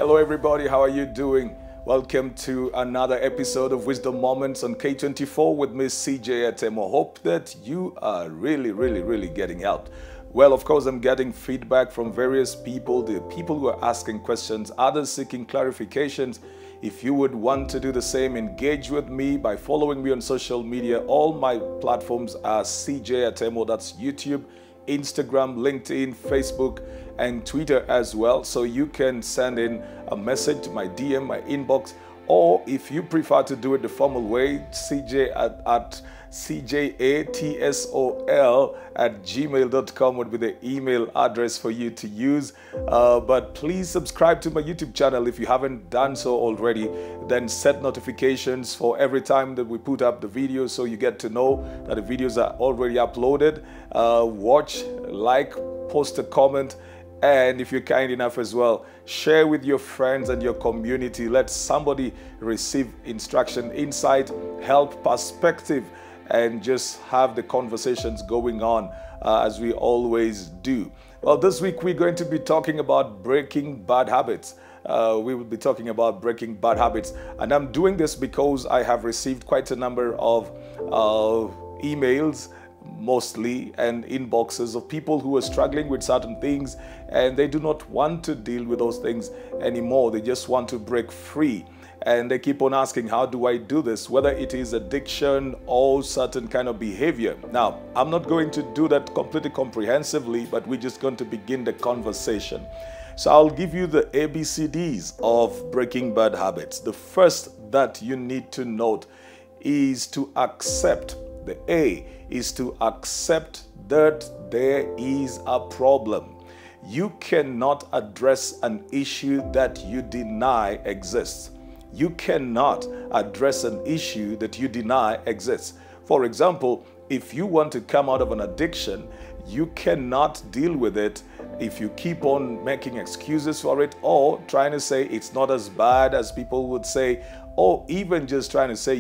Hello everybody, how are you doing? Welcome to another episode of Wisdom Moments on K24 with Miss CJ Atemo. Hope that you are really getting help. Well, of course, I'm getting feedback from various people, the people who are asking questions, others seeking clarifications. If you would want to do the same, engage with me by following me on social media. All my platforms are CJ Atemo, that's YouTube, Instagram, LinkedIn, Facebook, and Twitter as well. So you can send in a message to my DM, my inbox, or if you prefer to do it the formal way, CJ at cjatsol@gmail.com would be the email address for you to use. But please subscribe to my YouTube channel if you haven't done so already. Then set notifications for every time that we put up the videos so you get to know that the videos are already uploaded. Watch, like, post a comment. And if you're kind enough as well, share with your friends and your community. Let somebody receive instruction, insight, help, perspective, and just have the conversations going on as we always do. Well, this week we're going to be talking about breaking bad habits. We will be talking about breaking bad habits. And I'm doing this because I have received quite a number of emails, mostly, and inboxes of people who are struggling with certain things and they do not want to deal with those things anymore. They just want to break free. And they keep on asking, how do I do this? Whether it is addiction or certain kind of behavior. Now, I'm not going to do that completely comprehensively, but we're just going to begin the conversation. So I'll give you the ABCDs of breaking bad habits. The first that you need to note is to accept. The A is to accept that there is a problem. You cannot address an issue that you deny exists. You cannot address an issue that you deny exists. For example, if you want to come out of an addiction, you cannot deal with it if you keep on making excuses for it or trying to say it's not as bad as people would say, or even just trying to say,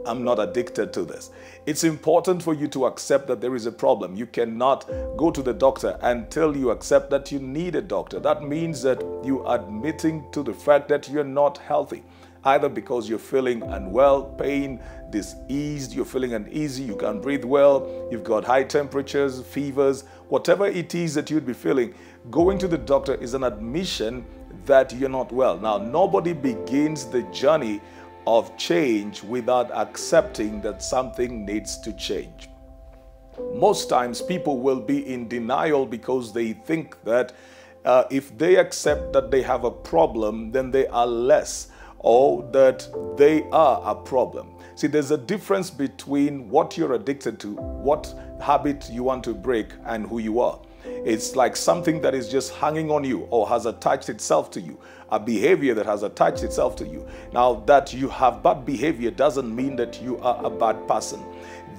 I'm not addicted to this. It's important for you to accept that there is a problem. You cannot go to the doctor until you accept that you need a doctor. That means that you are admitting to the fact that you're not healthy, either because you're feeling unwell, pain, diseased, you're feeling uneasy, you can't breathe well, you've got high temperatures, fevers, whatever it is that you'd be feeling. Going to the doctor is an admission that you're not well. Now, nobody begins the journey of change without accepting that something needs to change. Most times people will be in denial because they think that if they accept that they have a problem, then they are less, or that they are a problem. See, there's a difference between what you're addicted to, what habit you want to break, and who you are. It's like something that is just hanging on you or has attached itself to you, a behavior that has attached itself to you. Now, that you have bad behavior doesn't mean that you are a bad person.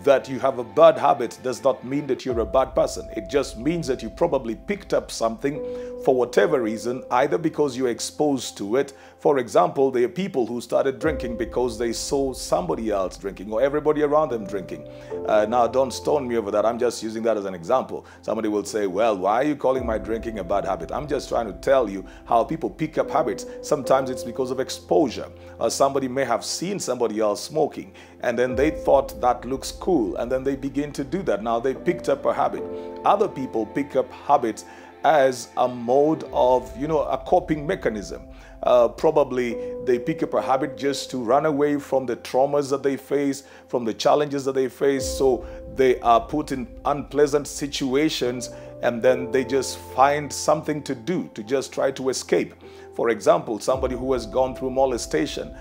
That you have a bad habit does not mean that you're a bad person. It just means that you probably picked up something for whatever reason, either because you're exposed to it. For example, there are people who started drinking because they saw somebody else drinking or everybody around them drinking. Now, don't stone me over that. I'm just using that as an example. Somebody will say, well, why are you calling my drinking a bad habit? I'm just trying to tell you how people pick up habits. Sometimes it's because of exposure. Somebody may have seen somebody else smoking and then they thought that looks cool, and then they begin to do that. Now they picked up a habit. Other people pick up habits as a mode of, a coping mechanism. Probably they pick up a habit just to run away from the traumas that they face, from the challenges that they face. So they are put in unpleasant situations and then they just find something to do to just try to escape. For example, somebody who has gone through molestation,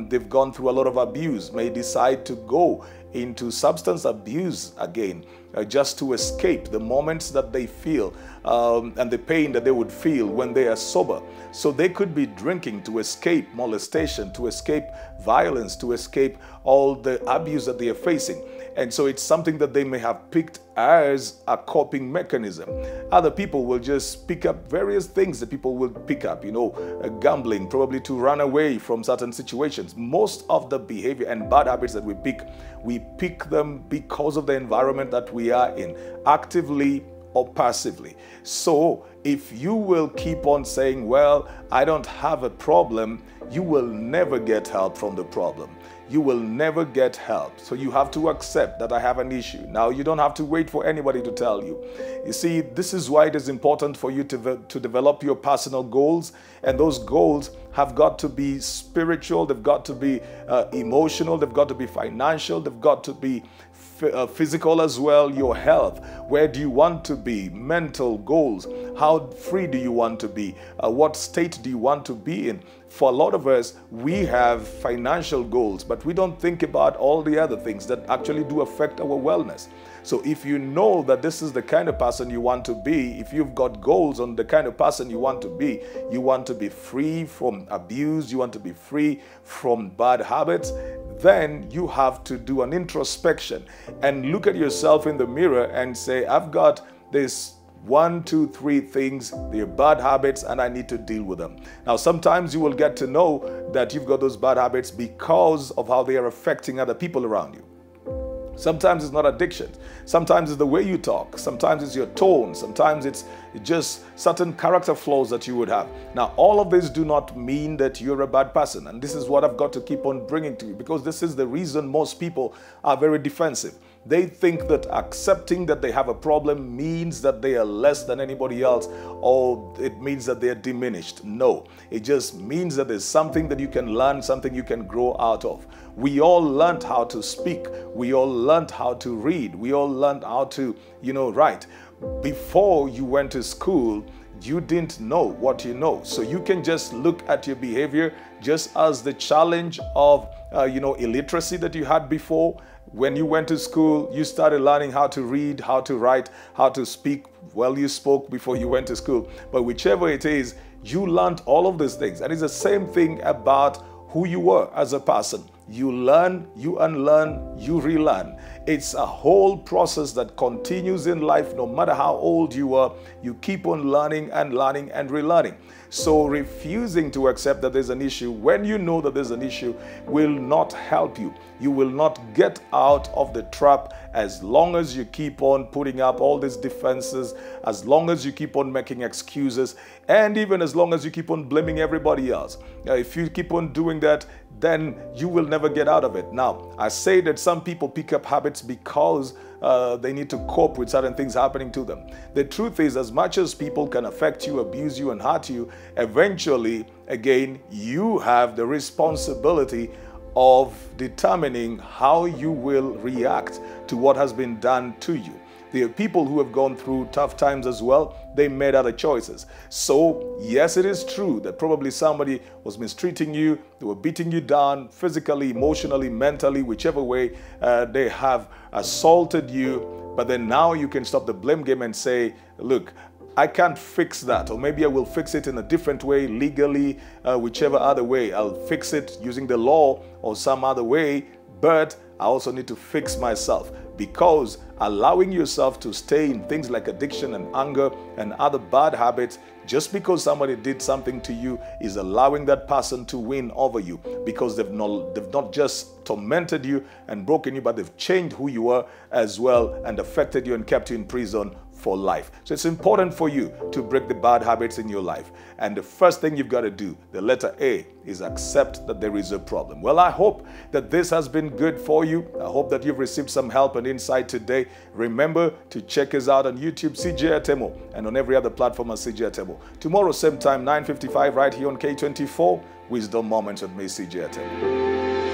they've gone through a lot of abuse, may decide to go into substance abuse again, just to escape the moments that they feel and the pain that they would feel when they are sober. So they could be drinking to escape molestation, to escape violence, to escape all the abuse that they are facing. And so it's something that they may have picked as a coping mechanism. Other people will just pick up various things that people will pick up, gambling, probably to run away from certain situations. Most of the behavior and bad habits that we pick them because of the environment that we are in, actively or passively. So if you will keep on saying, well, I don't have a problem, you will never get help from the problem. You will never get help. So you have to accept that I have an issue. Now, you don't have to wait for anybody to tell you. You see, this is why it is important for you to develop your personal goals. And those goals have got to be spiritual. They've got to be emotional. They've got to be financial. They've got to be physical as well, your health. Where do you want to be? Mental goals. How free do you want to be? What state do you want to be in? For a lot of us, we have financial goals, but we don't think about all the other things that actually do affect our wellness. So if you know that this is the kind of person you want to be, if you've got goals on the kind of person you want to be free from abuse, you want to be free from bad habits, then you have to do an introspection and look at yourself in the mirror and say, I've got this 1, 2, 3 things, they're bad habits, and I need to deal with them. Now, sometimes you will get to know that you've got those bad habits because of how they are affecting other people around you. Sometimes it's not addiction. Sometimes it's the way you talk. Sometimes it's your tone. Sometimes it's just certain character flaws that you would have. Now, all of these do not mean that you're a bad person. And this is what I've got to keep on bringing to you, because this is the reason most people are very defensive. They think that accepting that they have a problem means that they are less than anybody else, or it means that they are diminished. No, it just means that there's something that you can learn, something you can grow out of. We all learned how to speak. We all learned how to read. We all learned how to, write. Before you went to school, you didn't know what you know. So you can just look at your behavior just as the challenge of, illiteracy that you had before. When you went to school, you started learning how to read, how to write, how to speak. Well, you spoke before you went to school. But whichever it is, you learned all of these things. And it's the same thing about who you were as a person. You learn, you unlearn, you relearn. It's a whole process that continues in life. No matter how old you are, you keep on learning and relearning. So refusing to accept that there's an issue when you know that there's an issue will not help you. You will not get out of the trap as long as you keep on putting up all these defenses, as long as you keep on making excuses, and even as long as you keep on blaming everybody else. If you keep on doing that, then you will never get out of it. Now, I say that some people pick up habits because they need to cope with certain things happening to them. The truth is, as much as people can affect you, abuse you, and hurt you, eventually, again, you have the responsibility of determining how you will react to what has been done to you. There are people who have gone through tough times as well. They made other choices. So, yes, it is true that probably somebody was mistreating you. They were beating you down physically, emotionally, mentally, whichever way they have assaulted you. But then now you can stop the blame game and say, look, I can't fix that, or maybe I will fix it in a different way, legally, whichever other way. I'll fix it using the law or some other way, but I also need to fix myself, because allowing yourself to stay in things like addiction and anger and other bad habits just because somebody did something to you is allowing that person to win over you, because they've not just tormented you and broken you, but they've changed who you are as well and affected you and kept you in prison for life. So it's important for you to break the bad habits in your life. And the first thing you've got to do, the letter A, is accept that there is a problem. Well, I hope that this has been good for you. I hope that you've received some help and insight today. Remember to check us out on YouTube, CJ Atemo, and on every other platform at CJ Atemo. Tomorrow, same time, 9:55, right here on K24, Wisdom Moments with me, CJ Atemo.